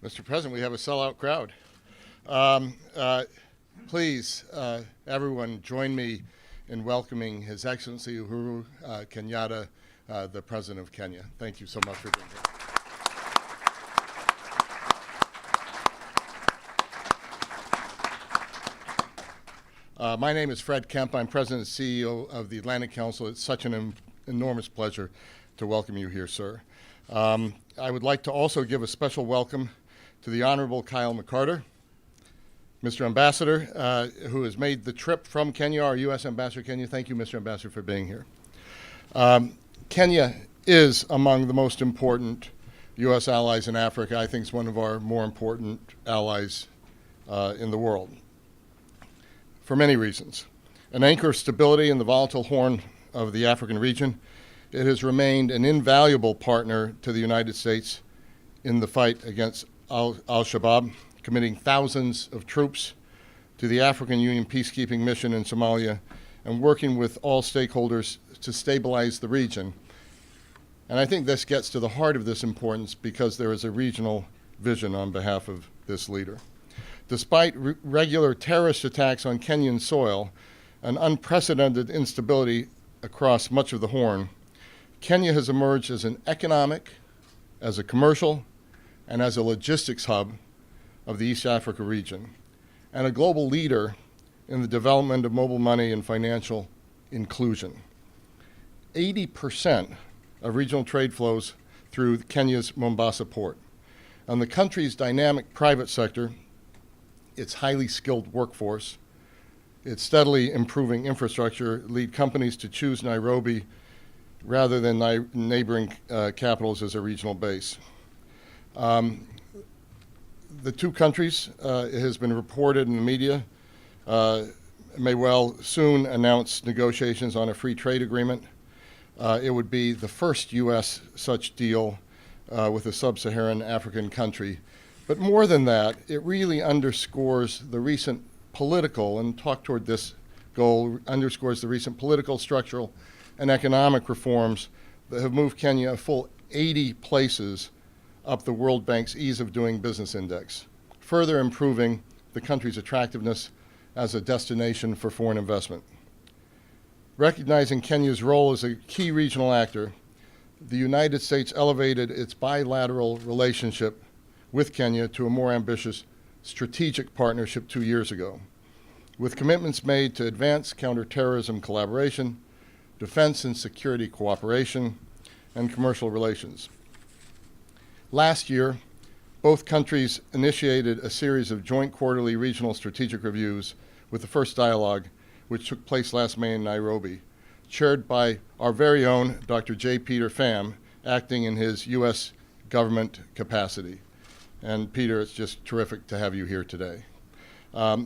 Mr. President, we have a sellout crowd. Please, everyone, join me in welcoming His Excellency Uhuru Kenyatta, the President of Kenya. Thank you so much for being here. My name is Fred Kemp. I'm President and CEO of the Atlantic Council. It's such an enormous pleasure to welcome you here, sir. I would like to also give a special welcome to the Honorable Kyle McCarter, Mr. Ambassador, who has made the trip from Kenya, our U.S. Ambassador to Kenya. Thank you, Mr. Ambassador, for being here. Kenya is among the most important U.S. allies in Africa. I think it's one of our more important allies in the world, for many reasons. An anchor of stability in the volatile horn of the African region, it has remained an invaluable partner to the United States in the fight against al-Shabaab, committing thousands of troops to the African Union peacekeeping mission in Somalia and working with all stakeholders to stabilize the region. And I think this gets to the heart of this importance because there is a regional vision on behalf of this leader. Despite regular terrorist attacks on Kenyan soil and unprecedented instability across much of the Horn, Kenya has emerged as an economic, as a commercial, and as a logistics hub of the East Africa region, and a global leader in the development of mobile money and financial inclusion. 80% of regional trade flows through Kenya's Mombasa port. And the country's dynamic private sector, its highly skilled workforce, its steadily improving infrastructure lead companies to choose Nairobi rather than neighboring capitals as a regional base. The two countries, it has been reported in the media, may well soon announce negotiations on a free trade agreement. It would be the first U.S. such deal with a sub-Saharan African country. But more than that, it really underscores the recent political, and talk toward this goal, underscores the recent political, structural, and economic reforms that have moved Kenya a full 80 places up the World Bank's Ease of Doing Business Index, further improving the country's attractiveness as a destination for foreign investment. Recognizing Kenya's role as a key regional actor, the United States elevated its bilateral relationship with Kenya to a more ambitious strategic partnership 2 years ago, with commitments made to advance counterterrorism collaboration, defense and security cooperation, and commercial relations. Last year, both countries initiated a series of joint quarterly regional strategic reviews, with the first dialogue, which took place last May in Nairobi, chaired by our very own Dr. J. Peter Pham, acting in his U.S. government capacity. And Peter, it's just terrific to have you here today.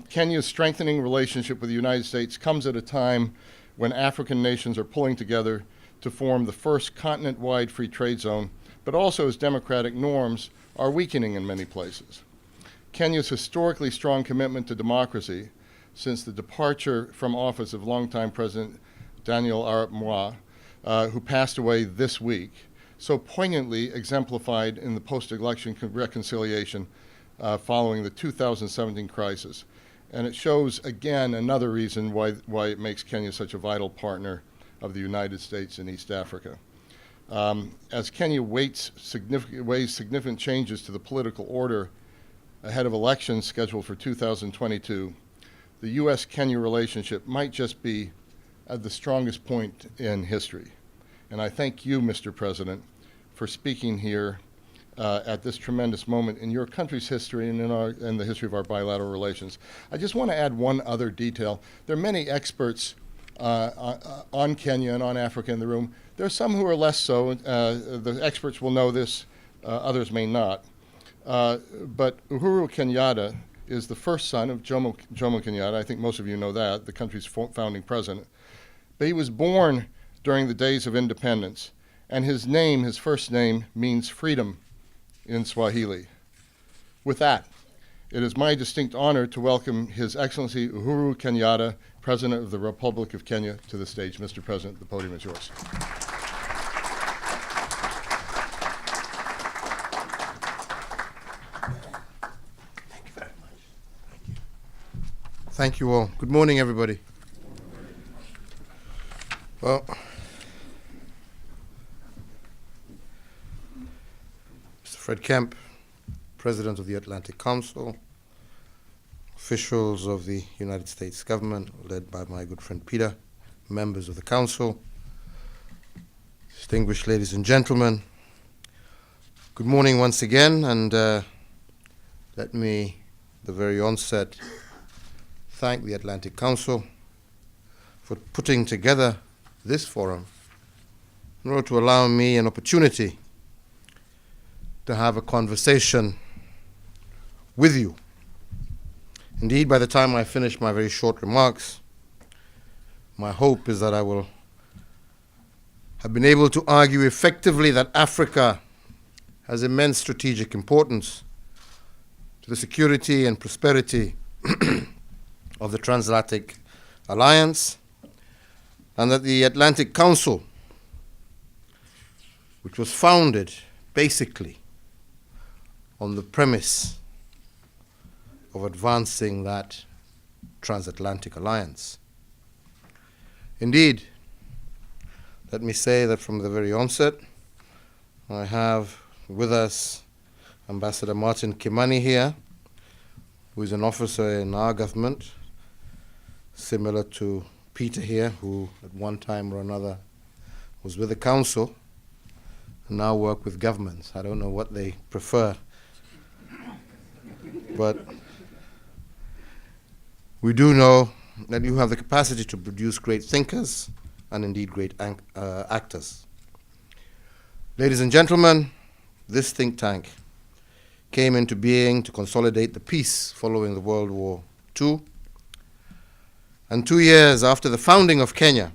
Kenya's strengthening relationship with the United States comes at a time when African nations are pulling together to form the first continent-wide free trade zone, but also as democratic norms are weakening in many places. Kenya's historically strong commitment to democracy since the departure from office of longtime President Daniel Arap Moi, who passed away this week, so poignantly exemplified in the post-election reconciliation following the 2017 crisis. And it shows, again, another reason why it makes Kenya such a vital partner of the United States in East Africa. As Kenya weighs significant changes to the political order ahead of elections scheduled for 2022, the U.S.-Kenya relationship might just be at the strongest point in history. And I thank you, Mr. President, for speaking here at this tremendous moment in your country's history and in the history of our bilateral relations. I just want to add one other detail. There are many experts on Kenya and on Africa in the room. There are some who are less so. The experts will know this, others may not. But Uhuru Kenyatta is the first son of Jomo Kenyatta. I think most of you know that, the country's founding president. But he was born during the days of independence, and his name, his first name, means freedom in Swahili. With that, it is my distinct honor to welcome His Excellency Uhuru Kenyatta, President of the Republic of Kenya, to the stage. Mr. President, the podium is yours. Thank you all. Good morning, everybody. Well, Mr. Fred Kemp, President of the Atlantic Council, officials of the United States government, led by my good friend Peter, members of the Council, distinguished ladies and gentlemen, good morning once again, and let me, at the very onset, thank the Atlantic Council for putting together this forum in order to allow me an opportunity to have a conversation with you. Indeed, by the time I finish my very short remarks, my hope is that I will have been able to argue effectively that Africa has immense strategic importance to the security and prosperity of the transatlantic alliance, and that the Atlantic Council, which was founded basically on the premise of advancing that transatlantic alliance. Indeed, let me say that from the very onset, I have with us Ambassador Martin Kimani here, who is an officer in our government, similar to Peter here, who at one time or another was with the council and now work with governments. I don't know what they prefer, but we do know that you have the capacity to produce great thinkers and indeed great actors. Ladies and gentlemen, this think tank came into being to consolidate the peace following the World War II. And 2 years after the founding of Kenya,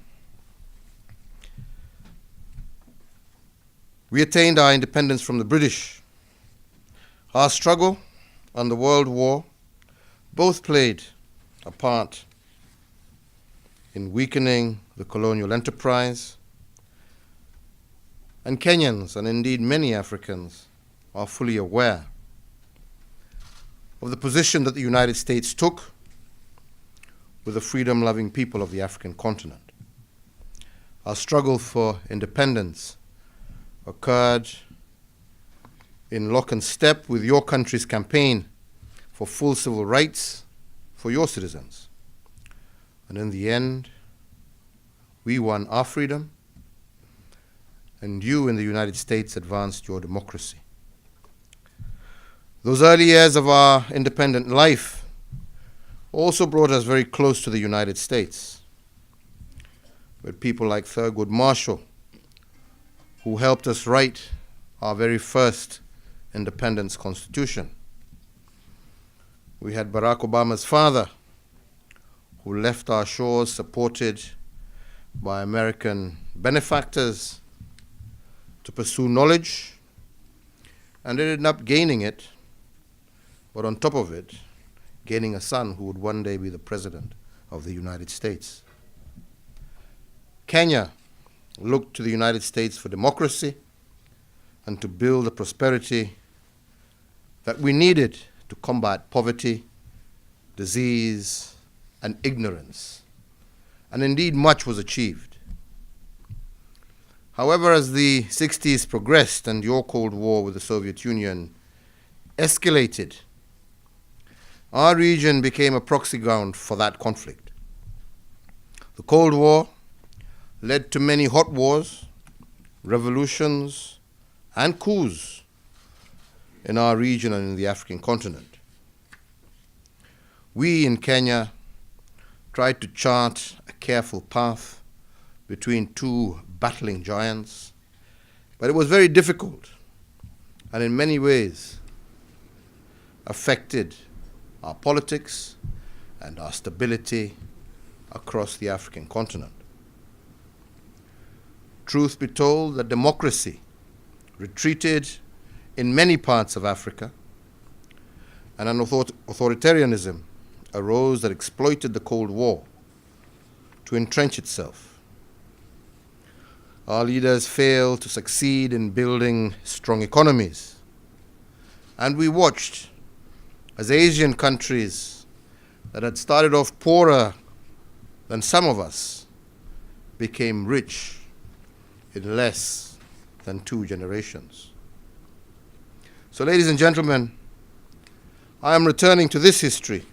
we attained our independence from the British. Our struggle and the World War both played a part in weakening the colonial enterprise, and Kenyans, and indeed many Africans, are fully aware of the position that the United States took with the freedom-loving people of the African continent. Our struggle for independence occurred in lock and step with your country's campaign for full civil rights for your citizens. And in the end, we won our freedom, and you in the United States advanced your democracy. Those early years of our independent life also brought us very close to the United States, with people like Thurgood Marshall, who helped us write our very first independence constitution. We had Barack Obama's father, who left our shores supported by American benefactors to pursue knowledge, and ended up gaining it, but on top of it, gaining a son who would one day be the President of the United States. Kenya looked to the United States for democracy and to build the prosperity that we needed to combat poverty, disease, and ignorance. And indeed, much was achieved. However, as the 60s progressed and your Cold War with the Soviet Union escalated, our region became a proxy ground for that conflict. The Cold War led to many hot wars, revolutions, and coups in our region and in the African continent. We in Kenya tried to chart a careful path between two battling giants, but it was very difficult and in many ways affected our politics and our stability across the African continent. Truth be told, that democracy retreated in many parts of Africa, and an authoritarianism arose that exploited the Cold War to entrench itself. Our leaders failed to succeed in building strong economies, and we watched as Asian countries that had started off poorer than some of us became rich in less than 2 generations. So, ladies and gentlemen, I am returning to this history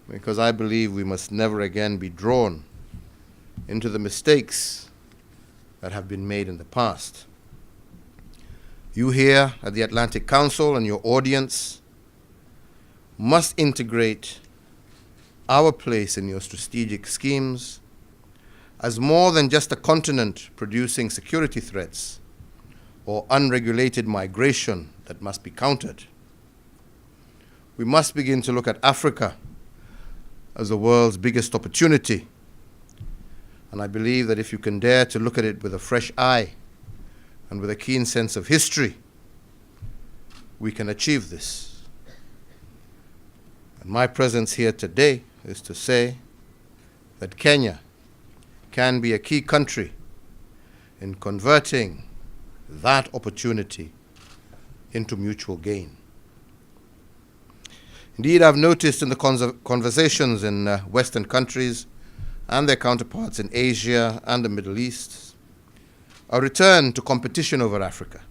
because I believe we must never again be drawn into the mistakes that have been made in the past. You here at the Atlantic Council and your audience must integrate our place in your strategic schemes as more than just a continent producing security threats or unregulated migration that must be countered. We must begin to look at Africa as the world's biggest opportunity. And I believe that if you can dare to look at it with a fresh eye and with a keen sense of history, we can achieve this. And my presence here today is to say that Kenya can be a key country in converting that opportunity into mutual gain. Indeed, I've noticed in the conversations in Western countries and their counterparts in Asia and the Middle East a return to competition over Africa.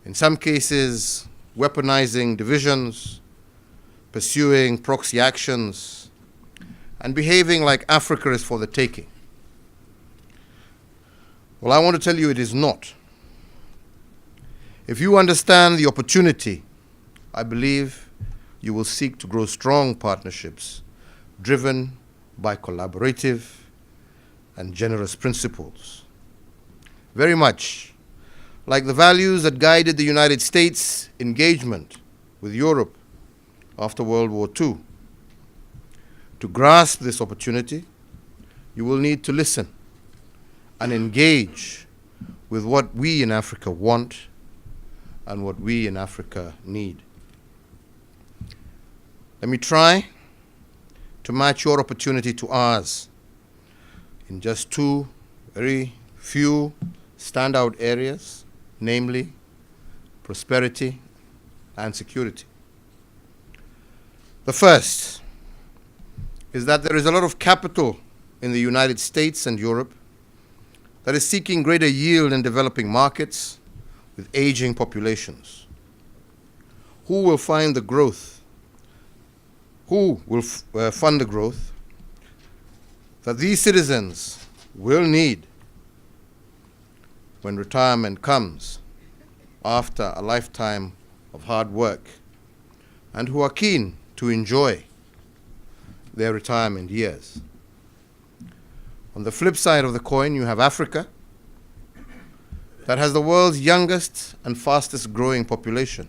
In some cases, weaponizing divisions, pursuing proxy actions, and behaving like Africa is for the taking. Well, I want to tell you it is not. If you understand the opportunity, I believe you will seek to grow strong partnerships driven by collaborative and generous principles. Very much like the values that guided the United States' engagement with Europe after World War II. To grasp this opportunity, you will need to listen and engage with what we in Africa want and what we in Africa need. Let me try to match your opportunity to ours in just 2 very few standout areas, namely prosperity and security. The first is that there is a lot of capital in the United States and Europe that is seeking greater yield in developing markets with aging populations. Who will find the growth? Who will fund the growth that these citizens will need when retirement comes after a lifetime of hard work, and who are keen to enjoy their retirement years? On the flip side of the coin, you have Africa that has the world's youngest and fastest growing population.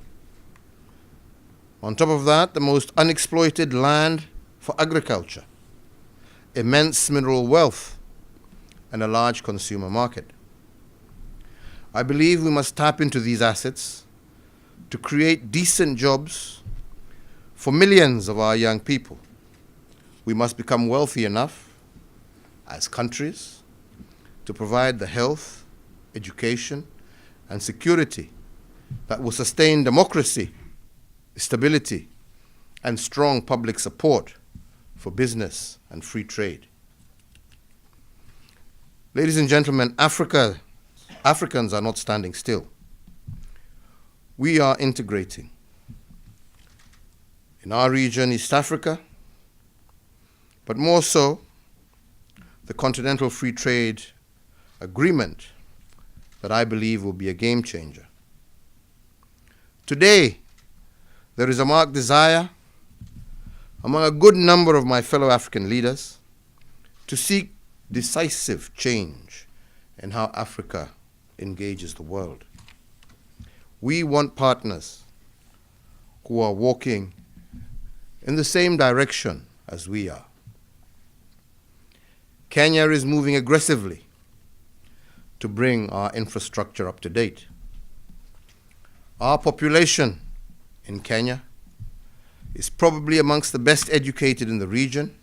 On top of that, the most unexploited land for agriculture, immense mineral wealth, and a large consumer market. I believe we must tap into these assets to create decent jobs for millions of our young people. We must become wealthy enough as countries to provide the health, education, and security that will sustain democracy, stability, and strong public support for business and free trade. Ladies and gentlemen, Africans are not standing still. We are integrating. In our region, East Africa, but more so, the Continental Free Trade Agreement that I believe will be a game changer. Today, there is a marked desire among a good number of my fellow African leaders to seek decisive change in how Africa engages the world. We want partners who are walking in the same direction as we are. Kenya is moving aggressively to bring our infrastructure up to date. Our population in Kenya is probably amongst the best educated in the region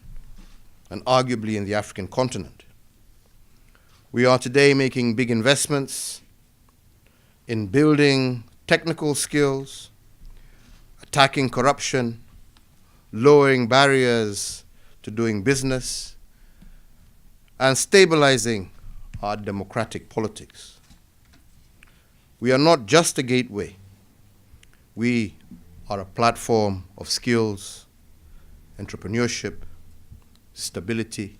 and arguably in the African continent. We are today making big investments in building technical skills, attacking corruption, lowering barriers to doing business, and stabilizing our democratic politics. We are not just a gateway. We are a platform of skills, entrepreneurship, stability,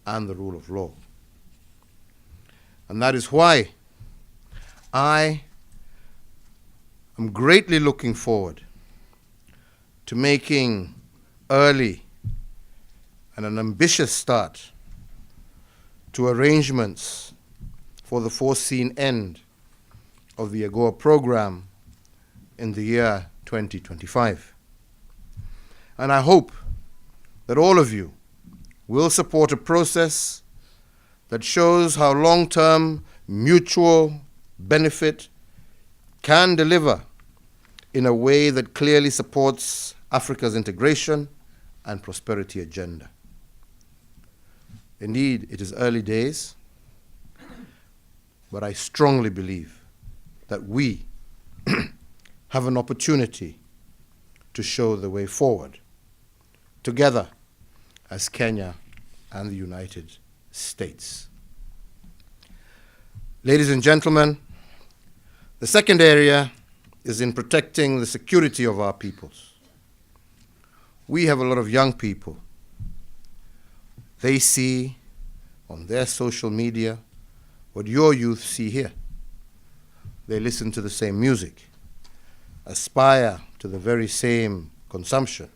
and the rule of law. And that is why I am greatly looking forward to making early and an ambitious start to arrangements for the foreseen end of the AGOA program in the year 2025. And I hope that all of you will support a process that shows how long-term mutual benefit can deliver in a way that clearly supports Africa's integration and prosperity agenda. Indeed, it is early days, but I strongly believe that we have an opportunity to show the way forward, together as Kenya and the United States. Ladies and gentlemen, the second area is in protecting the security of our peoples. We have a lot of young people. They see on their social media what your youth see here. They listen to the same music, aspire to the very same consumption.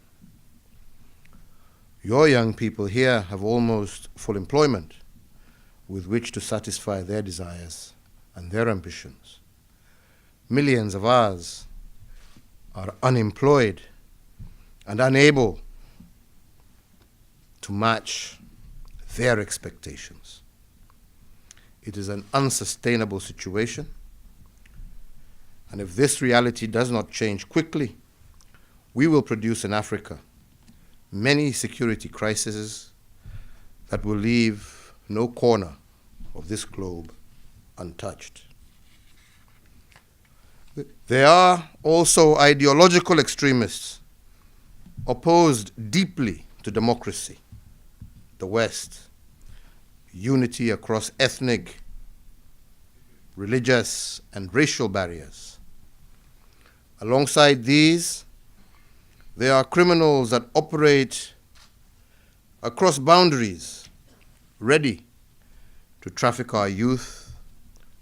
Your young people here have almost full employment with which to satisfy their desires and their ambitions. Millions of ours are unemployed and unable to match their expectations. It is an unsustainable situation, and if this reality does not change quickly, we will produce in Africa many security crises that will leave no corner of this globe untouched. There are also ideological extremists opposed deeply to democracy, the West, unity across ethnic, religious, and racial barriers. Alongside these, there are criminals that operate across boundaries, ready to traffic our youth,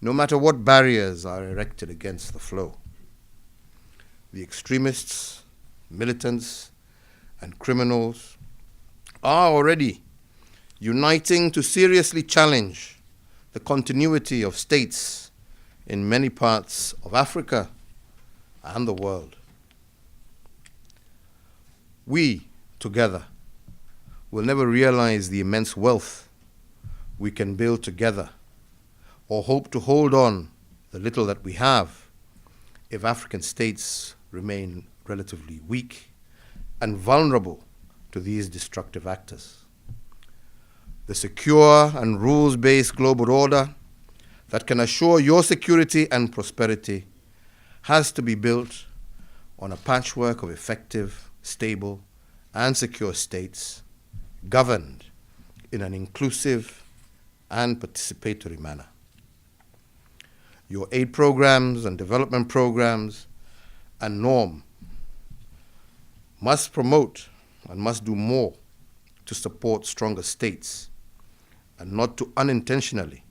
no matter what barriers are erected against the flow. The extremists, militants, and criminals are already uniting to seriously challenge the continuity of states in many parts of Africa and the world. We, together, will never realize the immense wealth we can build together or hope to hold on the little that we have if African states remain relatively weak and vulnerable to these destructive actors. The secure and rules-based global order that can assure your security and prosperity has to be built on a patchwork of effective, stable, and secure states governed in an inclusive and participatory manner. Your aid programs and development programs and norm must promote and must do more to support stronger states and not to unintentionally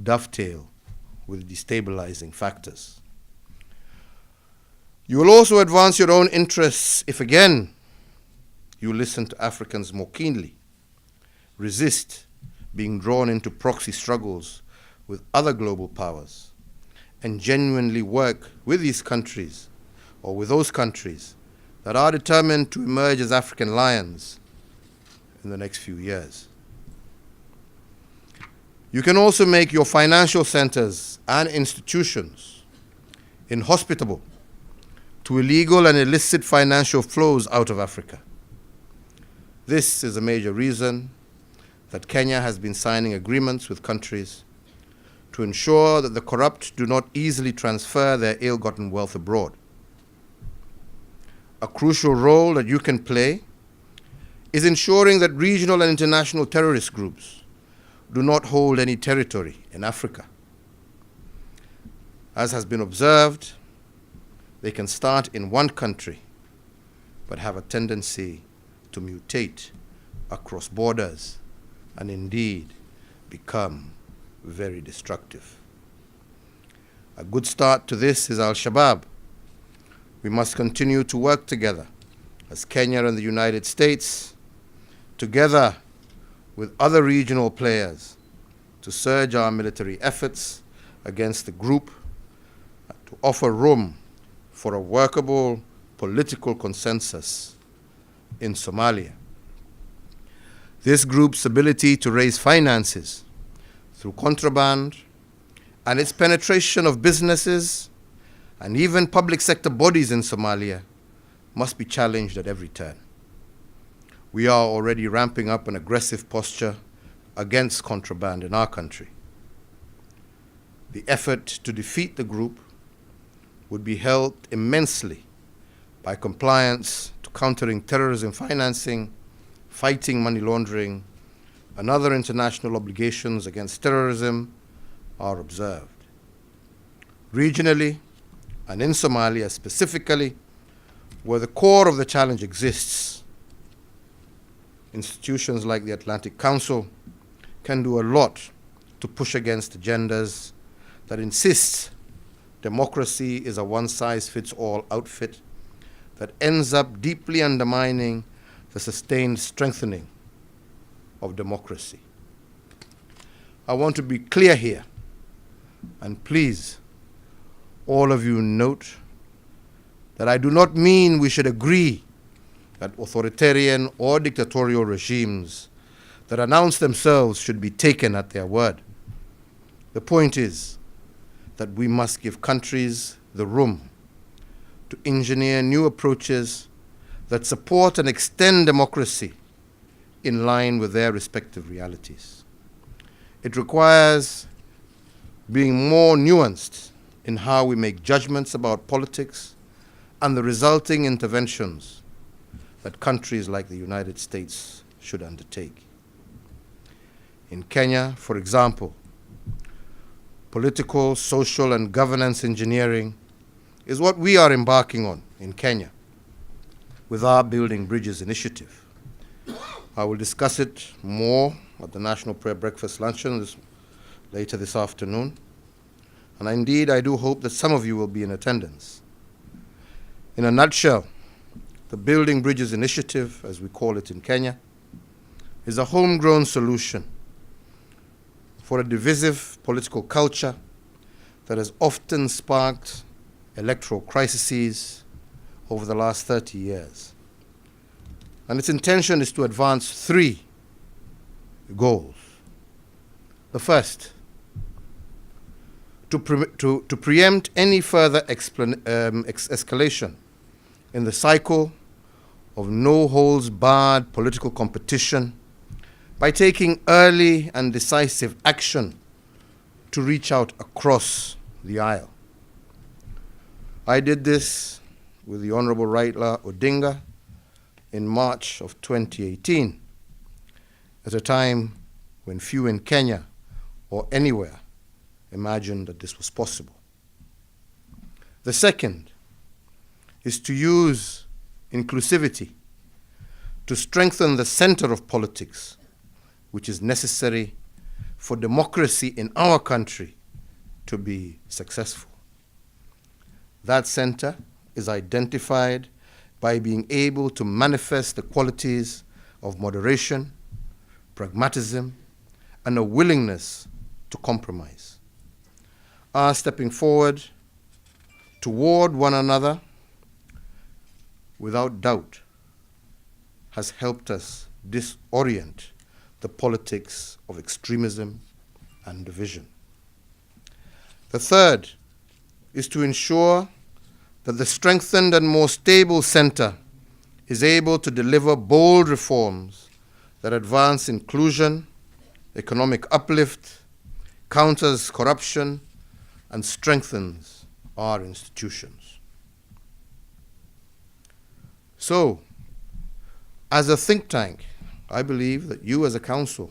dovetail with destabilizing factors. You will also advance your own interests if again you listen to Africans more keenly, resist being drawn into proxy struggles with other global powers, and genuinely work with these countries or with those countries that are determined to emerge as African lions in the next few years. You can also make your financial centers and institutions inhospitable to illegal and illicit financial flows out of Africa. This is a major reason that Kenya has been signing agreements with countries to ensure that the corrupt do not easily transfer their ill-gotten wealth abroad. a crucial role that you can play is ensuring that regional and international terrorist groups do not hold any territory in Africa. As has been observed, they can start in one country but have a tendency to mutate across borders and indeed become very destructive. A good start to this is Al-Shabaab. We must continue to work together as Kenya and the United States, together with other regional players, to surge our military efforts against the group, to offer room for a workable political consensus in Somalia. This group's ability to raise finances through contraband and its penetration of businesses and even public sector bodies in Somalia must be challenged at every turn. We are already ramping up an aggressive posture against contraband in our country. The effort to defeat the group would be helped immensely by compliance to countering terrorism financing, fighting money laundering, and other international obligations against terrorism are observed. Regionally, and in Somalia specifically, where the core of the challenge exists, institutions like the Atlantic Council can do a lot to push against agendas that insist democracy is a one-size-fits-all outfit that ends up deeply undermining the sustained strengthening of democracy. I want to be clear here, and please, all of you note that I do not mean we should agree that authoritarian or dictatorial regimes that announce themselves should be taken at their word. The point is that we must give countries the room to engineer new approaches that support and extend democracy in line with their respective realities. It requires being more nuanced in how we make judgments about politics and the resulting interventions that countries like the United States should undertake. In Kenya, for example, political, social, and governance engineering is what we are embarking on in Kenya with our Building Bridges initiative. I will discuss it more at the National Prayer Breakfast Luncheon later this afternoon. And indeed, I do hope that some of you will be in attendance. In a nutshell, the Building Bridges initiative, as we call it in Kenya, is a homegrown solution for a divisive political culture that has often sparked electoral crises over the last 30 years. And its intention is to advance three goals. The first, to preempt any further escalation in the cycle of no-holds-barred political competition by taking early and decisive action to reach out across the aisle. I did this with the Honorable Raila Odinga in March of 2018, at a time when few in Kenya or anywhere imagined that this was possible. The second is to use inclusivity to strengthen the center of politics, which is necessary for democracy in our country to be successful. That center is identified by being able to manifest the qualities of moderation, pragmatism, and a willingness to compromise. Our stepping forward toward one another without doubt has helped us disorient the politics of extremism and division. The third is to ensure that the strengthened and more stable center is able to deliver bold reforms that advance inclusion, economic uplift, counters corruption, and strengthens our institutions. So, as a think tank, I believe that you as a council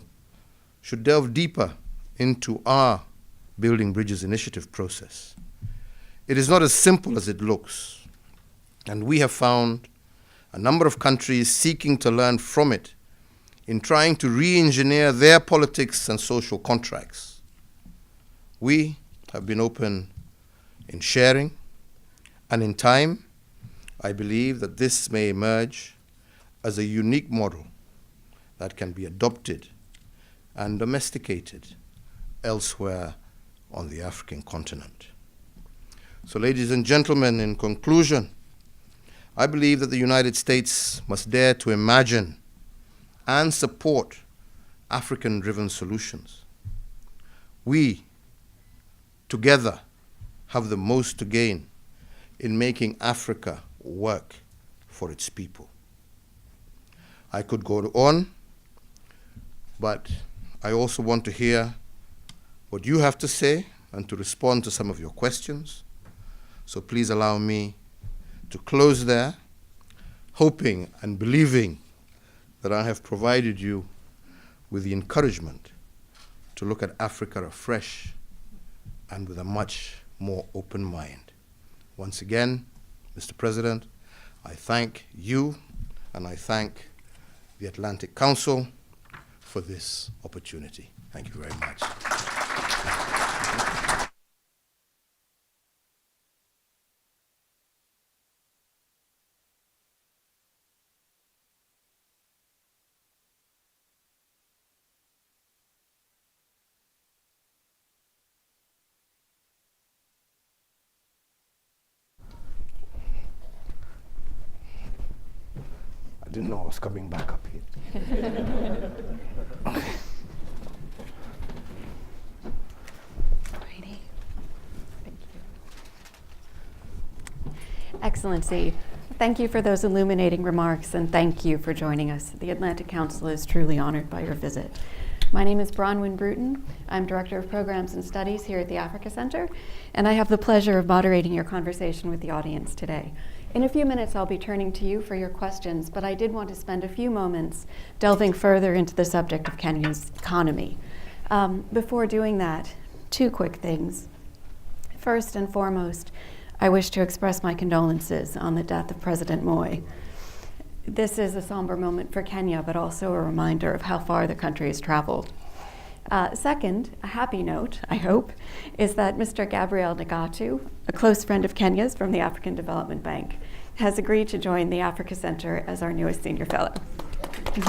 should delve deeper into our Building Bridges initiative process. It is not as simple as it looks, and we have found a number of countries seeking to learn from it in trying to re-engineer their politics and social contracts. We have been open in sharing, and in time, I believe that this may emerge as a unique model that can be adopted and domesticated elsewhere on the African continent. So, ladies and gentlemen, in conclusion, I believe that the United States must dare to imagine and support African-driven solutions. We, together, have the most to gain in making Africa work for its people. I could go on, but I also want to hear what you have to say and to respond to some of your questions. So please allow me to close there, hoping and believing that I have provided you with the encouragement to look at Africa afresh and with a much more open mind. Once again, Mr. President, I thank you and I thank the Atlantic Council for this opportunity. Thank you very much. I didn't know I was coming back up here. Righty. Thank you. Excellency, thank you for those illuminating remarks, and thank you for joining us. The Atlantic Council is truly honored by your visit. My name is Bronwyn Bruton. I'm Director of Programs and Studies here at the Africa Center, and I have the pleasure of moderating your conversation with the audience today. In a few minutes, I'll be turning to you for your questions, but I did want to spend a few moments delving further into the subject of Kenya's economy. Before doing that, two quick things. First and foremost, I wish to express my condolences on the death of President Moi. This is a somber moment for Kenya, but also a reminder of how far the country has traveled. Second, a happy note, I hope, is that Mr. Gabriel Nagatu, a close friend of Kenya's from the African Development Bank, has agreed to join the Africa Center as our newest senior fellow. Thank you.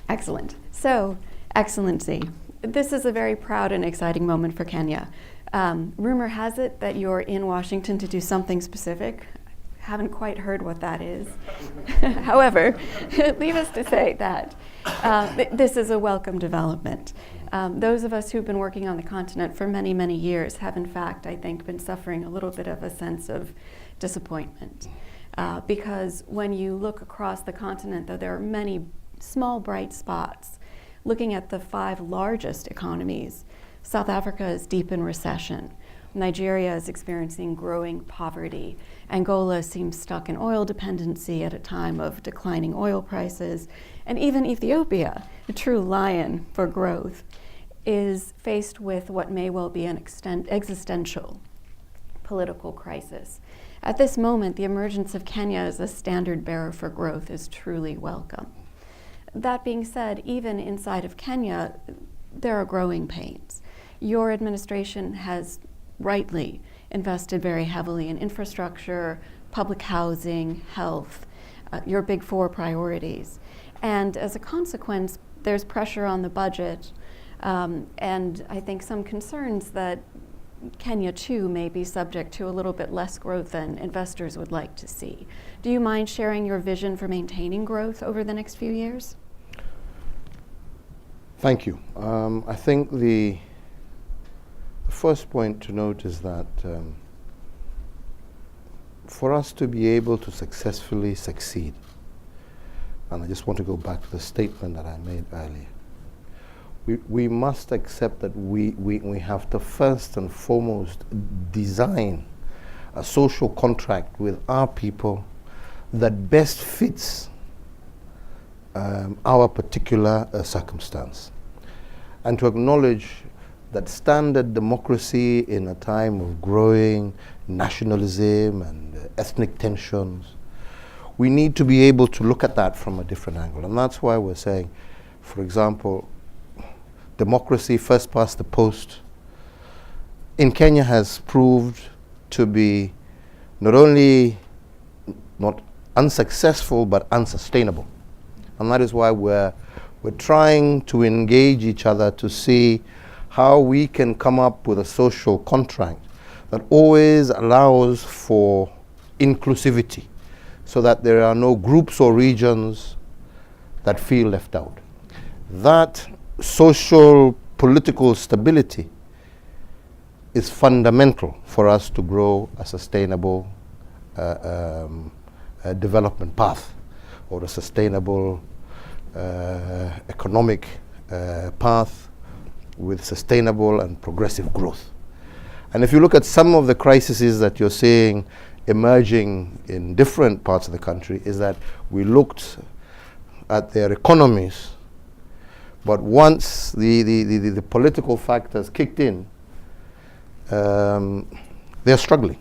Excellent. So, Excellency, this is a very proud and exciting moment for Kenya. Rumor has it that you're in Washington to do something specific. Haven't quite heard what that is. However, needless to say that this is a welcome development. Those of us who've been working on the continent for many, many years have in fact, I think, been suffering a little bit of a sense of disappointment. Because when you look across the continent, though there are many small bright spots, looking at the 5 largest economies, South Africa is deep in recession. Nigeria is experiencing growing poverty. Angola seems stuck in oil dependency at a time of declining oil prices. And even Ethiopia, a true lion for growth, is faced with what may well be an existential political crisis. At this moment, the emergence of Kenya as a standard bearer for growth is truly welcome. That being said, even inside of Kenya, there are growing pains. Your administration has rightly invested very heavily in infrastructure, public housing, health, your big 4 priorities. And as a consequence, there's pressure on the budget, and I think some concerns that Kenya too may be subject to a little bit less growth than investors would like to see. Do you mind sharing your vision for maintaining growth over the next few years? Thank you. I think the first point to note is that for us to be able to successfully succeed, and I just want to go back to the statement that I made earlier, we must accept that we have to first and foremost design a social contract with our people that best fits our particular circumstance, and to acknowledge that standard democracy in a time of growing nationalism and ethnic tensions, we need to be able to look at that from a different angle. And that's why we're saying, for example, democracy first past the post in Kenya has proved to be not only not unsuccessful but unsustainable. And that is why we're trying to engage each other to see how we can come up with a social contract that always allows for inclusivity, so that there are no groups or regions that feel left out. That social political stability is fundamental for us to grow a sustainable development path, or a sustainable economic path with sustainable and progressive growth. And if you look at some of the crises that you're seeing emerging in different parts of the country, is that we looked at their economies, but once the political factors kicked in, they're struggling.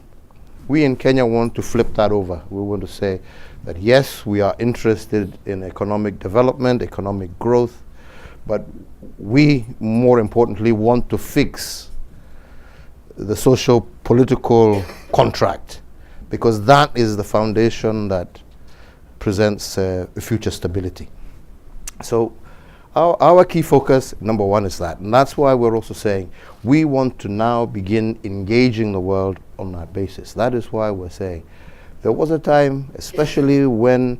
We in Kenya want to flip that over. We want to say that yes, we are interested in economic development, economic growth, but we, more importantly, want to fix the social political contract, because that is the foundation that presents future stability. So our key focus, number one, is that. And that's why we're also saying we want to now begin engaging the world on that basis. That is why we're saying there was a time, especially when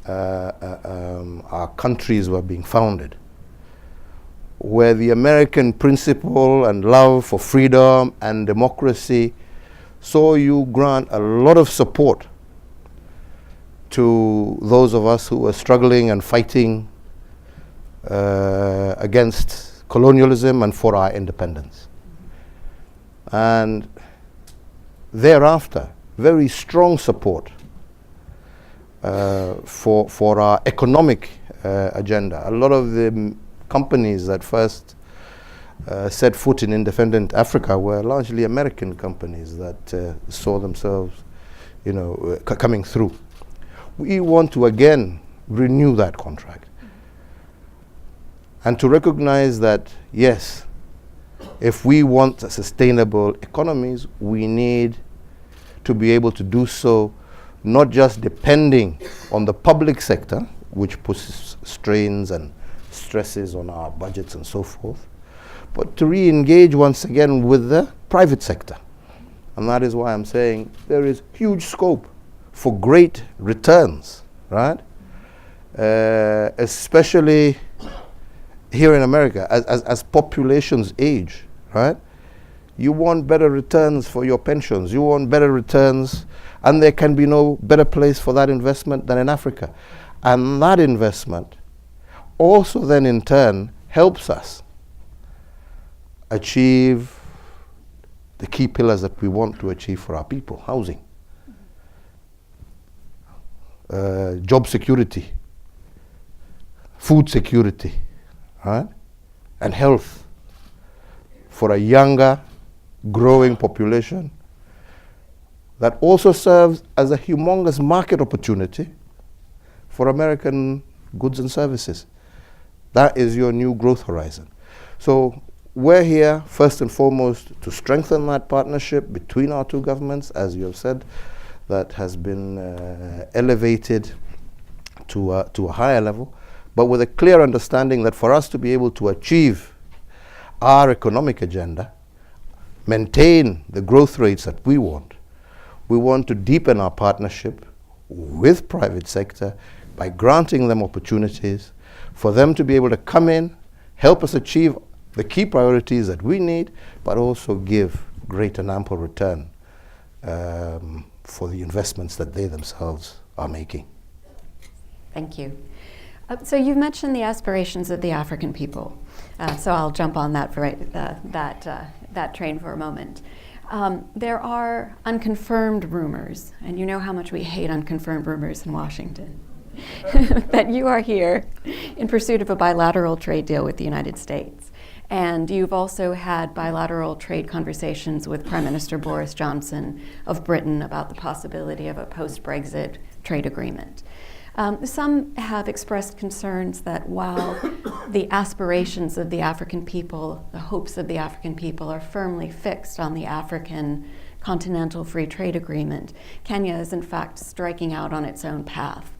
our countries were being founded, where the American principle and love for freedom and democracy saw you grant a lot of support to those of us who were struggling and fighting against colonialism and for our independence. And thereafter, very strong support for our economic agenda. A lot of the companies that first set foot in independent Africa were largely American companies that saw themselves, coming through. We want to again renew that contract, and to recognize that, yes, if we want sustainable economies, we need to be able to do so not just depending on the public sector, which puts strains and stresses on our budgets and so forth, but to re-engage once again with the private sector. And that is why I'm saying there is huge scope for great returns, right? Especially here in America, as populations age, right? You want better returns for your pensions. You want better returns, and there can be no better place for that investment than in Africa. And that investment also then in turn helps us achieve the key pillars that we want to achieve for our people: housing, job security, food security, right? And health for a younger, growing population that also serves as a humongous market opportunity for American goods and services. That is your new growth horizon. So we're here first and foremost to strengthen that partnership between our two governments, as you have said, that has been elevated to a higher level, but with a clear understanding that for us to be able to achieve our economic agenda, maintain the growth rates that we want to deepen our partnership with private sector by granting them opportunities for them to be able to come in, help us achieve the key priorities that we need, but also give great and ample return for the investments that they themselves are making. Thank you. So you've mentioned the aspirations of the African people. So I'll jump on that for that train for a moment. There are unconfirmed rumors, and you know how much we hate unconfirmed rumors in Washington, that you are here in pursuit of a bilateral trade deal with the United States. And you've also had bilateral trade conversations with Prime Minister Boris Johnson of Britain about the possibility of a post-Brexit trade agreement. Some have expressed concerns that while the aspirations of the African people, the hopes of the African people are firmly fixed on the African Continental Free Trade Agreement, Kenya is in fact striking out on its own path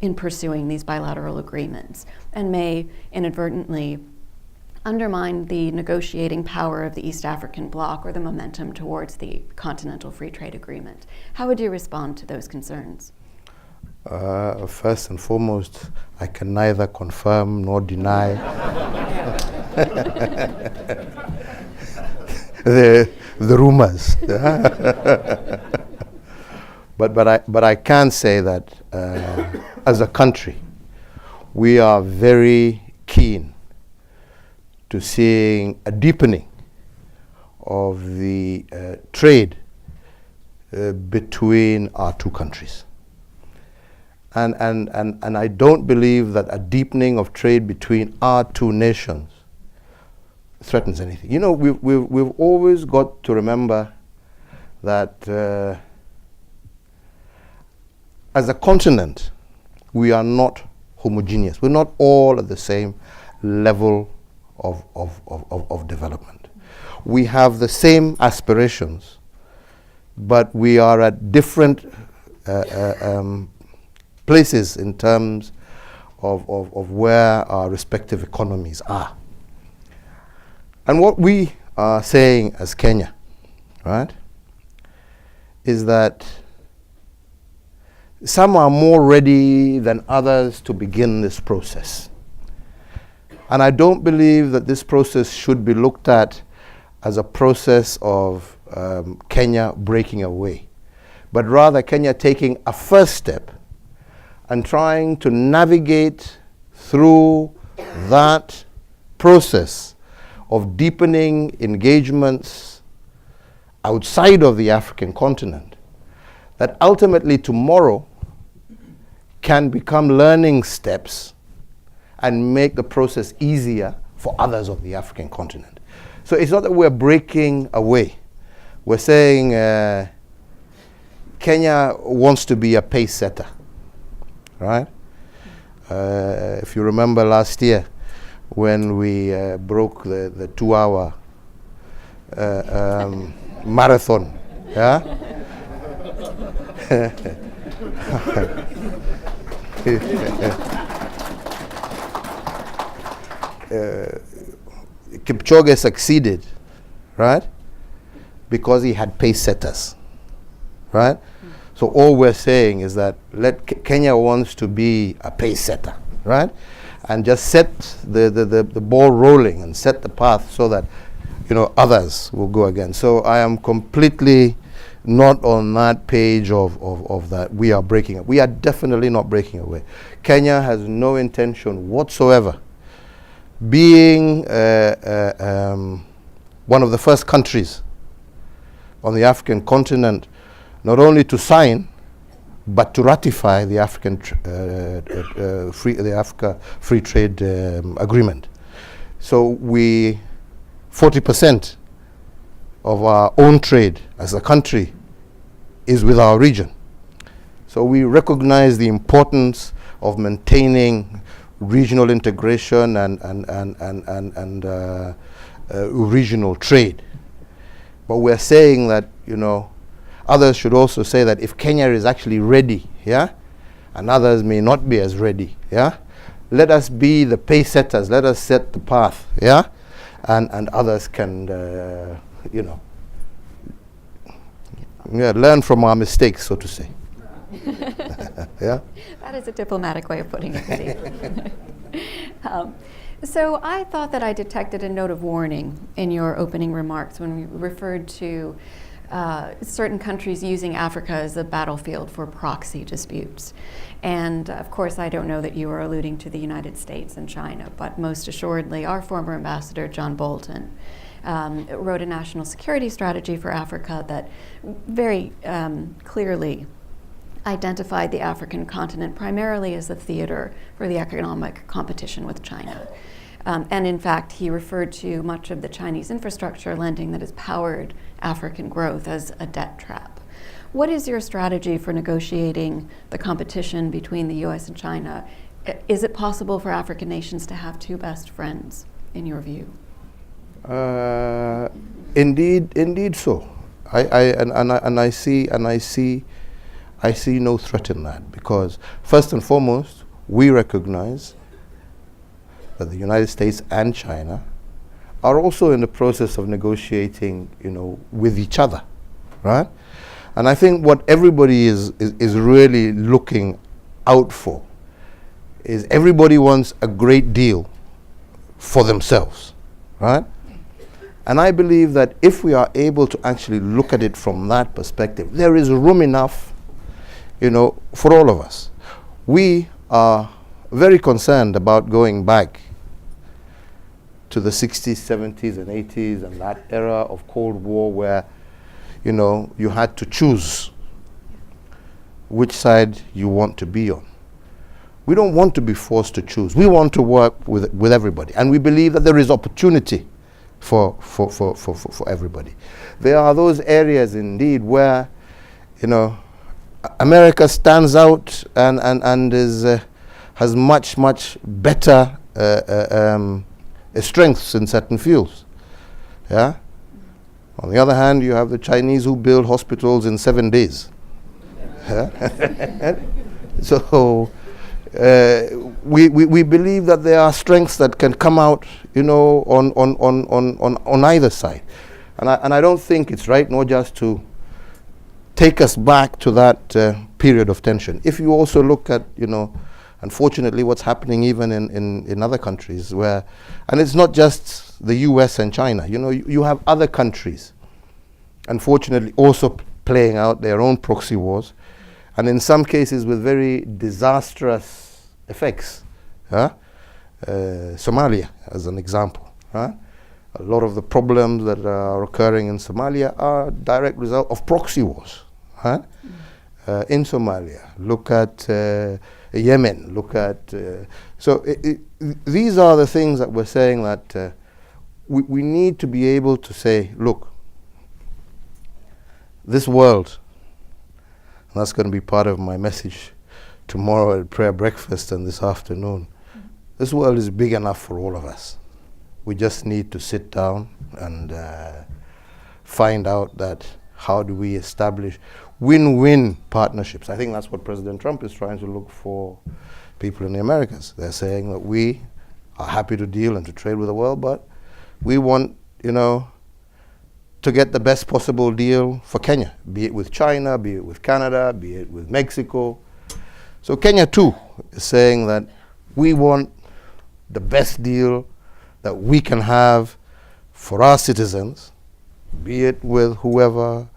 in pursuing these bilateral agreements and may inadvertently undermine the negotiating power of the East African bloc or the momentum towards the Continental Free Trade Agreement. How would you respond to those concerns? First and foremost, I can neither confirm nor deny the rumors. But I can say that as a country, we are very keen to seeing a deepening of the trade between our two countries. And I don't believe that a deepening of trade between our two nations threatens anything. You know, we've always got to remember that as a continent, we are not homogeneous. We're not all at the same level of development. We have the same aspirations, but we are at different places in terms of where our respective economies are. And what we are saying as Kenya, right, is that some are more ready than others to begin this process. And I don't believe that this process should be looked at as a process of Kenya breaking away, but rather Kenya taking a first step and trying to navigate through that process of deepening engagements outside of the African continent that ultimately tomorrow can become learning steps and make the process easier for others of the African continent. So it's not that we're breaking away. We're saying Kenya wants to be a pace setter, right? If you remember last year when we broke the 2-hour marathon, yeah? Kipchoge succeeded, right? Because he had pace setters, right? So all we're saying is that Kenya wants to be a pace setter, right? And just set the ball rolling and set the path so that, you know, others will go again. So I am completely not on that page of that we are breaking up. We are definitely not breaking away. Kenya has no intention whatsoever being one of the first countries on the African continent not only to sign but to ratify the African Africa Free Trade Agreement. So 40% of our own trade as a country is with our region. So we recognize the importance of maintaining regional integration and regional trade. But we're saying that, you know, others should also say that if Kenya is actually ready, yeah, and others may not be as ready, yeah, let us be the pace setters, let us set the path, yeah, and others can, you know, learn from our mistakes, so to say. Yeah? That is a diplomatic way of putting it. So I thought that I detected a note of warning in your opening remarks when we referred to certain countries using Africa as a battlefield for proxy disputes. And of course, I don't know that you are alluding to the United States and China, but most assuredly, our former ambassador, John Bolton, wrote a national security strategy for Africa that very clearly identified the African continent primarily as a theater for the economic competition with China. And in fact, he referred to much of the Chinese infrastructure lending that has powered African growth as a debt trap. What is your strategy for negotiating the competition between the US and China? Is it possible for African nations to have two best friends, in your view? Indeed so. I see no threat in that, because first and foremost, we recognize that the United States and China are also in the process of negotiating, with each other, right? And I think what everybody is really looking out for is everybody wants a great deal for themselves, right? And I believe that if we are able to actually look at it from that perspective, there is room enough, for all of us. We are very concerned about going back to the 60s, 70s, and 80s, and that era of Cold War where, you had to choose which side you want to be on. We don't want to be forced to choose. We want to work with everybody, and we believe that there is opportunity for everybody. There are those areas indeed where, America stands out and has much better strengths in certain fields. Yeah. On the other hand, you have the Chinese who build hospitals in 7 days. Yeah? So we believe that there are strengths that can come out, on either side, and I don't think it's right nor just to take us back to that period of tension. If you also look at, unfortunately, what's happening even in other countries where, and it's not just the US and China, you have other countries, unfortunately, also playing out their own proxy wars, and in some cases with very disastrous effects. Somalia, as an example. A lot of the problems that are occurring in Somalia are a direct result of proxy wars. In Somalia, look at Yemen, look at... these are the things that we're saying that we need to be able to say, look, this world, and that's going to be part of my message tomorrow at prayer breakfast and this afternoon, this world is big enough for all of us. We just need to sit down and find out that how do we establish win-win partnerships. I think that's what President Trump is trying to look for people in the Americas. They're saying that we are happy to deal and to trade with the world, but we want, to get the best possible deal for Kenya, be it with China, be it with Canada, be it with Mexico. So Kenya too is saying that we want the best deal that we can have for our citizens, be it with whoever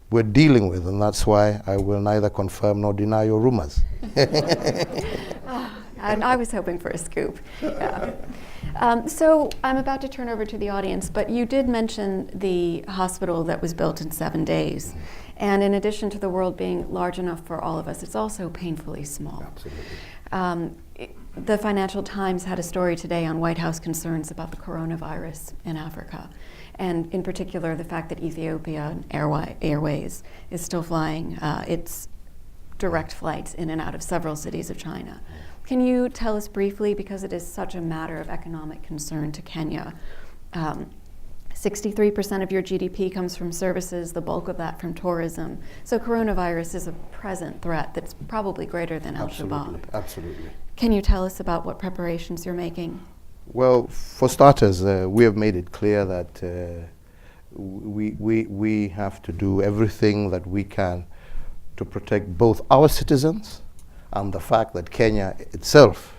we're dealing with, and that's why I will neither confirm nor deny your rumors. And I was hoping for a scoop. Yeah. So I'm about to turn over to the audience, but you did mention the hospital that was built in 7 days. And in addition to the world being large enough for all of us, it's also painfully small. Absolutely. The Financial Times had a story today on White House concerns about the coronavirus in Africa, and in particular the fact that Ethiopian Airways is still flying its direct flights in and out of several cities of China. Can you tell us briefly, because it is such a matter of economic concern to Kenya, 63% of your GDP comes from services, the bulk of that from tourism. So coronavirus is a present threat that's probably greater than Al-Shabaab. Absolutely. Can you tell us about what preparations you're making? Well, for starters, we have made it clear that we have to do everything that we can to protect both our citizens and the fact that Kenya itself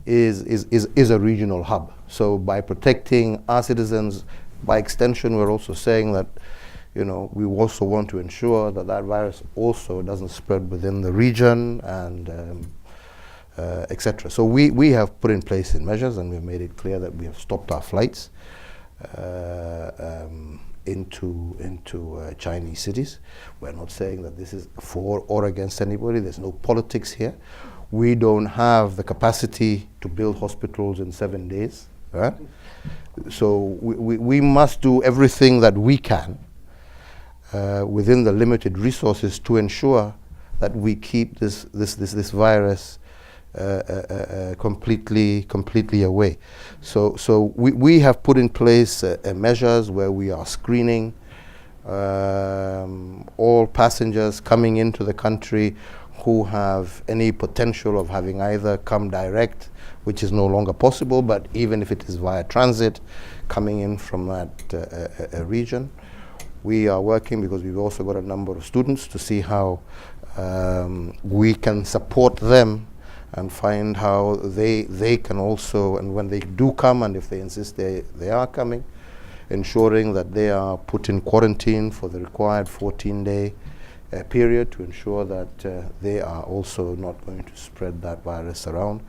is a regional hub. So by protecting our citizens, by extension, we're also saying that, we also want to ensure that that virus also doesn't spread within the region and etc. So we have put in place in measures, and we've made it clear that we have stopped our flights into Chinese cities. We're not saying that this is for or against anybody. There's no politics here. We don't have the capacity to build hospitals in 7 days. Right? So we must do everything that we can within the limited resources to ensure that we keep this virus completely away. So we have put in place measures where we are screening all passengers coming into the country who have any potential of having either come direct, which is no longer possible, but even if it is via transit, coming in from that region. We are working, because we've also got a number of students, to see how we can support them and find how they can also, and when they do come, and if they insist they are coming, ensuring that they are put in quarantine for the required 14-day period to ensure that they are also not going to spread that virus around.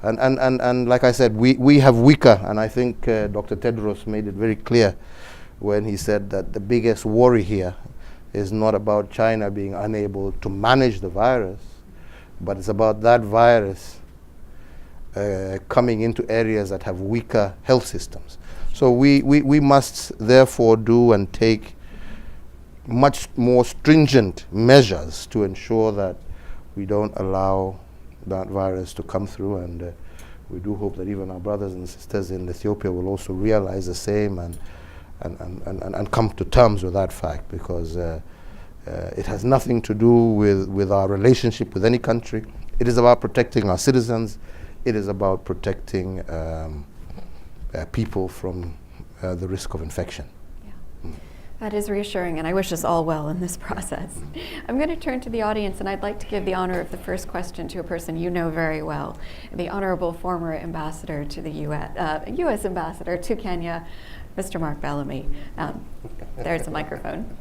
And like I said, we have weaker, and I think Dr. Tedros made it very clear when he said that the biggest worry here is not about China being unable to manage the virus, but it's about that virus coming into areas that have weaker health systems. So we must therefore do and take much more stringent measures to ensure that we don't allow that virus to come through, and we do hope that even our brothers and sisters in Ethiopia will also realize the same and come to terms with that fact, because it has nothing to do with our relationship with any country. It is about protecting our citizens. It is about protecting people from the risk of infection. That is reassuring, and I wish us all well in this process. I'm going to turn to the audience, and I'd like to give the honor of the first question to a person you know very well, the Honorable former Ambassador to the U.S. Ambassador to Kenya, Mr. Mark Bellamy. There's a microphone.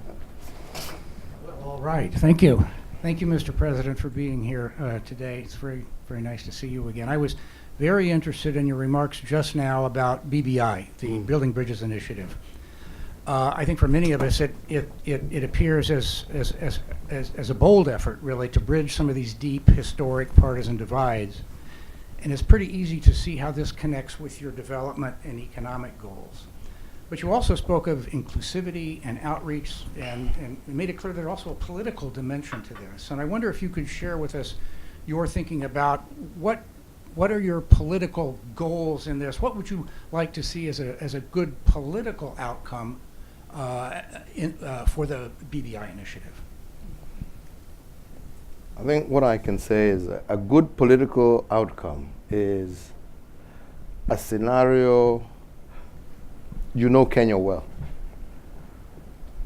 All right, thank you. Thank you, Mr. President, for being here today. It's very, very nice to see you again. I was very interested in your remarks just now about BBI, the Building Bridges Initiative. I think for many of us, it appears as a bold effort, really, to bridge some of these deep historic partisan divides. And it's pretty easy to see how this connects with your development and economic goals. But you also spoke of inclusivity and outreach, and made it clear there's also a political dimension to this. And I wonder if you could share with us your thinking about what are your political goals in this? What would you like to see as a good political outcome for the BBI initiative? I think what I can say is a good political outcome is a scenario. You know Kenya well.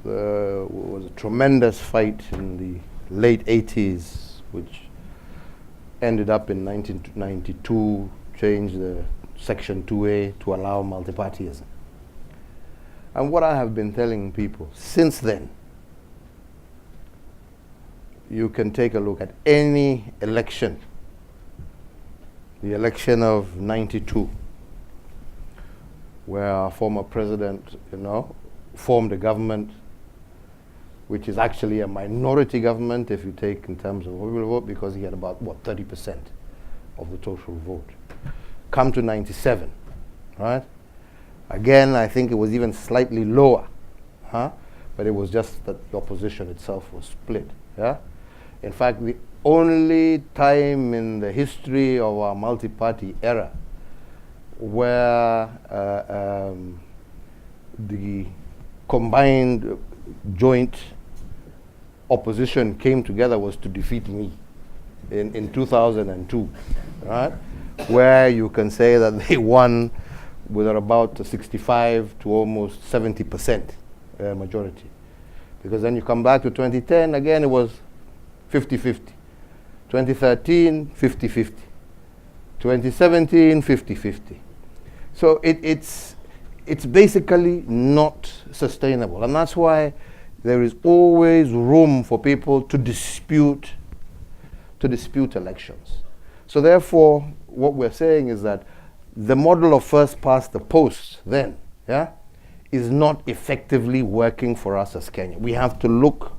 There was a tremendous fight in the late 80s, which ended up in 1992, changed the Section 2A to allow multipartyism. And what I have been telling people since then, you can take a look at any election, the election of 92, where our former president, formed a government which is actually a minority government if you take in terms of popular vote, because he had about, 30% of the total vote. Come to 97, right? Again, I think it was even slightly lower, but it was just that the opposition itself was split, yeah? In fact, the only time in the history of our multi-party era where the combined joint opposition came together was to defeat me in 2002, right? Where you can say that they won with about 65 to almost 70% majority. Because then you come back to 2010, again it was 50-50. 2013, 50-50. 2017, 50-50. So it's basically not sustainable. And that's why there is always room for people to dispute elections. So therefore, what we're saying is that the model of first past the post then, is not effectively working for us as Kenya. We have to look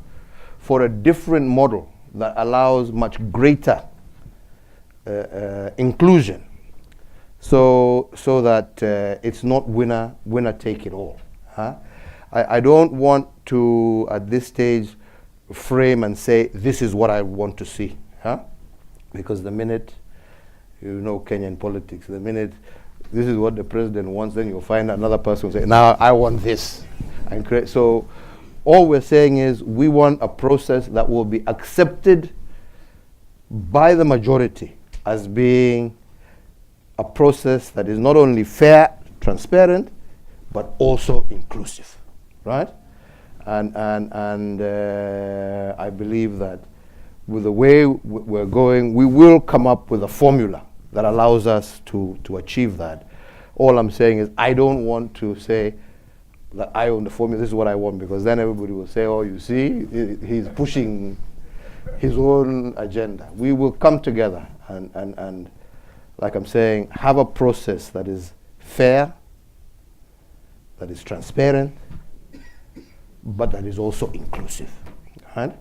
for a different model that allows much greater inclusion, so that it's not winner take it all. I don't want to at this stage frame and say this is what I want to see, because the minute you know Kenyan politics, the minute this is what the president wants, then you'll find another person say, now I want this. And so all we're saying is we want a process that will be accepted by the majority as being a process that is not only fair, transparent, but also inclusive, right? And I believe that with the way we're going, we will come up with a formula that allows us to achieve that. All I'm saying is I don't want to say that I own the formula, this is what I want, because then everybody will say, oh, you see, he's pushing his own agenda. We will come together and like I'm saying, have a process that is fair, that is transparent, but that is also inclusive, right?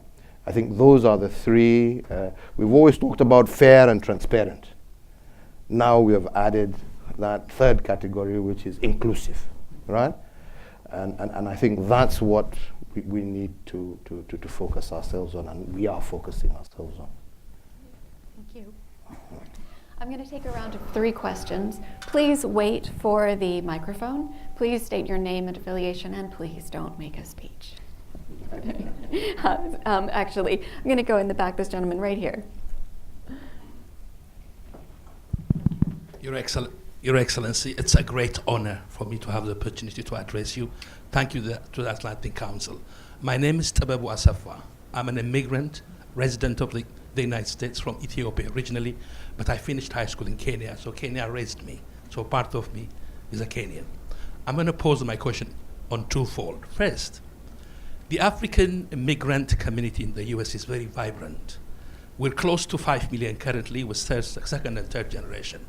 I think those are the three. We've always talked about fair and transparent. Now we have added that third category, which is inclusive, right? And I think that's what we need to focus ourselves on, and we are focusing ourselves on. Thank you. I'm going to take a round of 3 questions. Please wait for the microphone. Please state your name and affiliation, and please don't make a speech. Actually, I'm going to go in the back, this gentleman right here. Your Excellency, it's a great honor for me to have the opportunity to address you. Thank you to the Atlantic Council. My name is Tababu Asafa. I'm an immigrant, resident of the United States from Ethiopia originally, but I finished high school in Kenya, so Kenya raised me. So part of me is a Kenyan. I'm going to pose my question on twofold. First, the African immigrant community in the US is very vibrant. We're close to 5 million currently with second and third generation.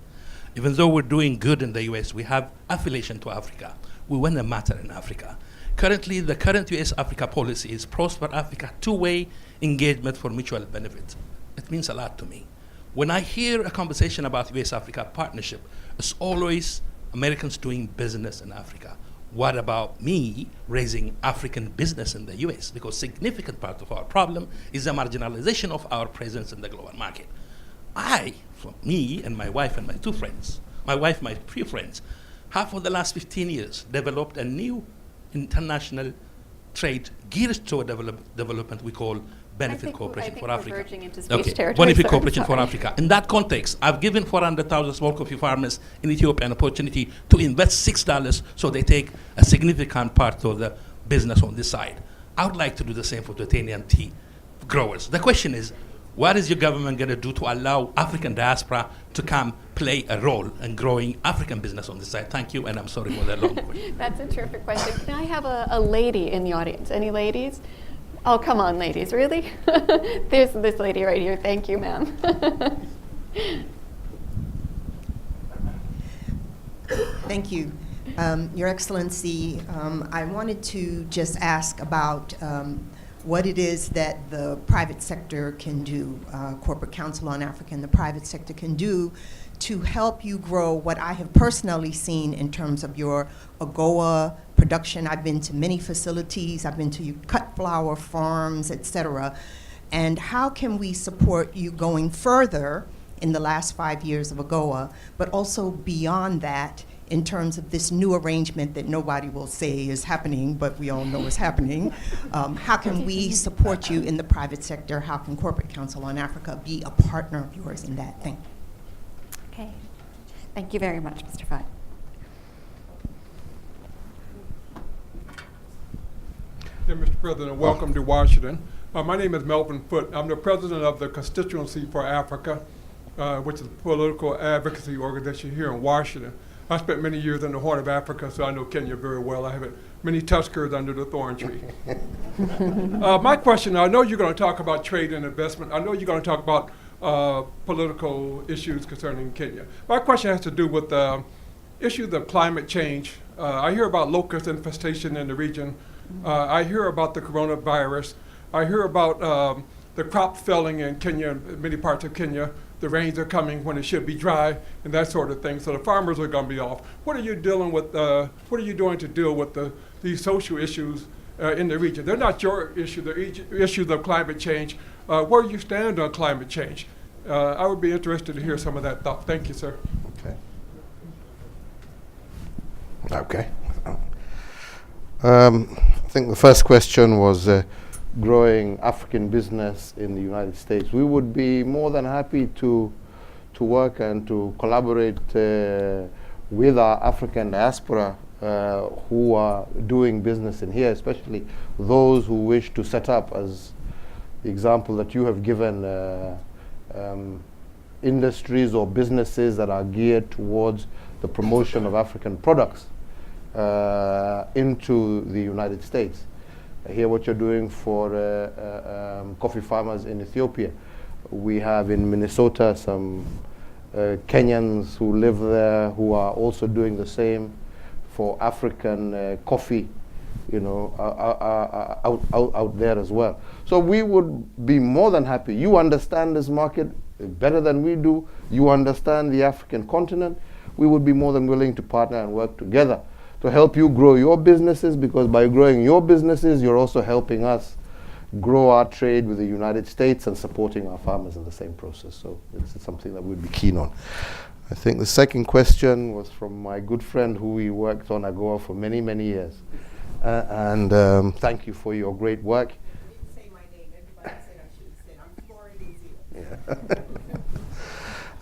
Even though we're doing good in the US, we have affiliation to Africa. We want to matter in Africa. Currently, the current US-Africa policy is Prosper Africa, two-way engagement for mutual benefit. It means a lot to me. When I hear a conversation about US-Africa partnership, it's always Americans doing business in Africa. What about me raising African business in the US? Because significant part of our problem is the marginalization of our presence in the global market. Me and my wife and my 2 friends, my wife, my 3 friends, have for the last 15 years developed a new international trade geared toward development we call Benefit Cooperation for Africa. Verging into speech territory, Benefit so Cooperation for Africa. In that context, I've given 400,000 small coffee farmers in Ethiopia an opportunity to invest $6 so they take a significant part of the business on this side. I would like to do the same for the Kenyan tea growers. The question is, what is your government going to do to allow African diaspora to come play a role in growing African business on this side? Thank you, and I'm sorry for that long question. That's a terrific question. Can I have a lady in the audience? Any ladies? Oh, come on, ladies, really? There's this lady right here. Thank you, ma'am. Thank you. Your Excellency, I wanted to just ask about what it is that the private sector can do, Corporate Council on Africa and the private sector can do to help you grow what I have personally seen in terms of your AGOA production. I've been to many facilities, I've been to cut flower farms, et cetera. And how can we support you going further in the last 5 years of AGOA, but also beyond that in terms of this new arrangement that nobody will say is happening, but we all know is happening. How can we support you in the private sector? How can Corporate Council on Africa be a partner of yours in that? Thank you. Okay. Thank you very much, Mr. Fay. Yeah, Mr. President, welcome to Washington. My name is Melvin Foote. I'm the president of the Constituency for Africa, which is a political advocacy organization here in Washington. I spent many years in the Horn of Africa, so I know Kenya very well. I haven't many tuskers under the thorn tree. My question, I know you're going to talk about trade and investment. I know you're going to talk about political issues concerning Kenya. My question has to do with the issues of climate change. I hear about locust infestation in the region. I hear about the coronavirus. I hear about the crop felling in Kenya, in many parts of Kenya. The rains are coming when it should be dry, and that sort of thing. So the farmers are going to be off. What are you dealing with? What are you doing to deal with these social issues in the region? They're not your issue. They're issues of climate change. Where do you stand on climate change? I would be interested to hear some of that thought. Thank you, sir. Okay. I think the first question was growing African business in the United States. We would be more than happy to work and to collaborate with our African diaspora who are doing business in here, especially those who wish to set up, as the example that you have given, industries or businesses that are geared towards the promotion of African products into the United States. I hear what you're doing for coffee farmers in Ethiopia. We have in Minnesota some Kenyans who live there who are also doing the same for African coffee, you know, out there as well. So we would be more than happy. You understand this market better than we do. You understand the African continent. We would be more than willing to partner and work together to help you grow your businesses, because by growing your businesses, you're also helping us grow our trade with the United States and supporting our farmers in the same process. So it's something that we'd be keen on. I think the second question was from my good friend who we worked on AGOA for many, many years. And thank you for your great work. I didn't say my name. Everybody said I should have said I'm Florida, New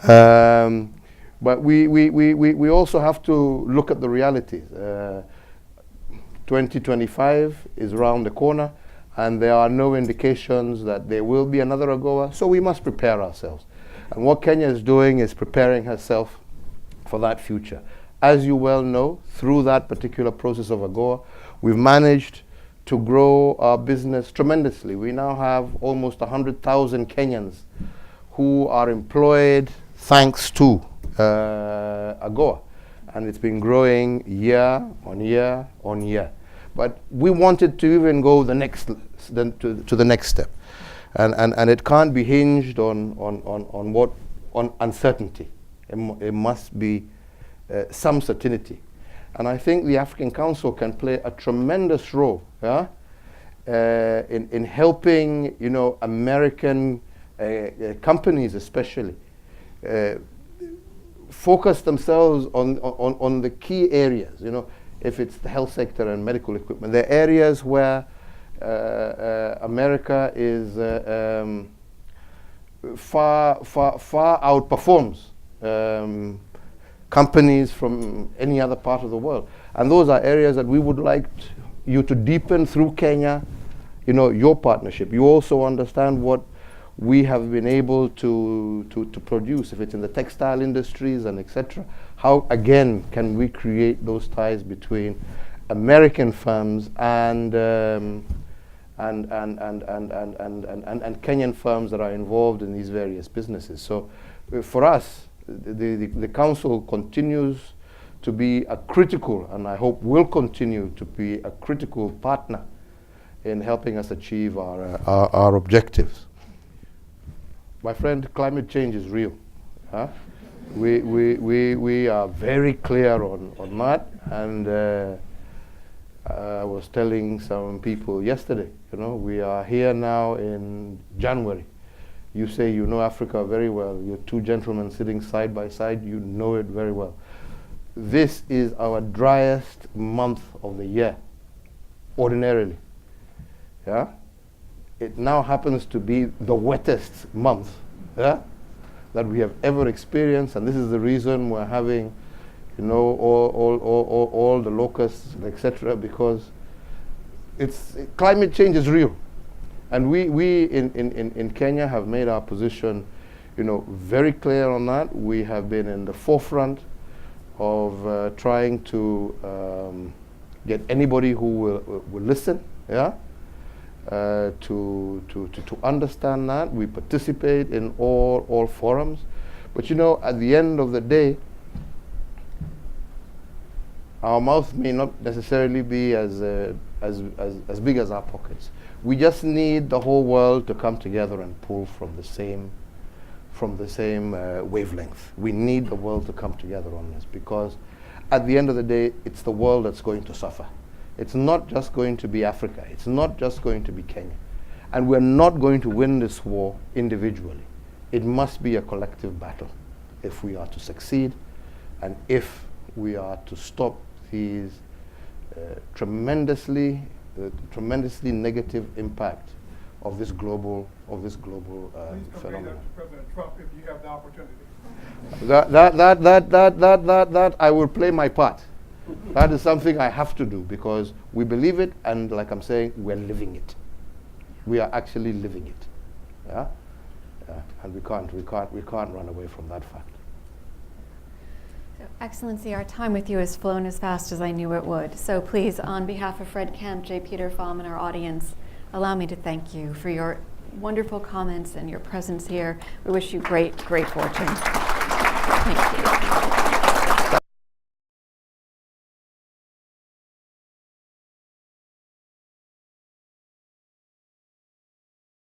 Zealand. Yeah. But we also have to look at the realities. 2025 is around the corner, and there are no indications that there will be another AGOA, so we must prepare ourselves. And what Kenya is doing is preparing herself for that future. As you well know, through that particular process of AGOA, we've managed to grow our business tremendously. We now have almost 100,000 Kenyans who are employed thanks to AGOA, and it's been growing year on year on year. But we wanted to even go the next to the next step, and it can't be hinged on uncertainty. It must be some certainty, and I think the African Council can play a tremendous role, in helping, you know, American companies especially focus themselves on the key areas. You know, if it's the health sector and medical equipment, they're areas where America is far outperforms companies from any other part of the world, and those are areas that we would like you to deepen through Kenya. You know, your partnership. You also understand what we have been able to produce, if it's in the textile industries and etc. How again can we create those ties between American firms and Kenyan firms that are involved in these various businesses? So for us, the council continues to be a critical, and I hope will continue to be a critical partner in helping us achieve our objectives. My friend, climate change is real. We are very clear on that, and I was telling some people yesterday, you know, we are here now in January. You say you know Africa very well. You're two gentlemen sitting side by side. You know it very well. This is our driest month of the year, ordinarily. Yeah? It now happens to be the wettest month, yeah, that we have ever experienced, and this is the reason we're having, you know, all the locusts, etc., because climate change is real. And we in Kenya have made our position, you know, very clear on that. We have been in the forefront of trying to get anybody who will listen, yeah, to understand that. We participate in all forums. But you know, at the end of the day, our mouth may not necessarily be as big as our pockets. We just need the whole world to come together and pull from the same wavelength. We need the world to come together on this, because at the end of the day, it's the world that's going to suffer. It's not just going to be Africa. It's not just going to be Kenya. And we're not going to win this war individually. It must be a collective battle if we are to succeed, and if we are to stop these tremendously negative impact of this global Please convey phenomenon. that to President Trump if you have the opportunity. That I will play my part. That is something I have to do, because we believe it, and like I'm saying, we're living it. We are actually living it. Yeah? And we can't run away from that fact. So, Excellency, our time with you has flown as fast as I knew it would. So please, on behalf of Fred Kemp, J. Peter Pham, and our audience, allow me to thank you for your wonderful comments and your presence here. We wish you great fortune. Thank you.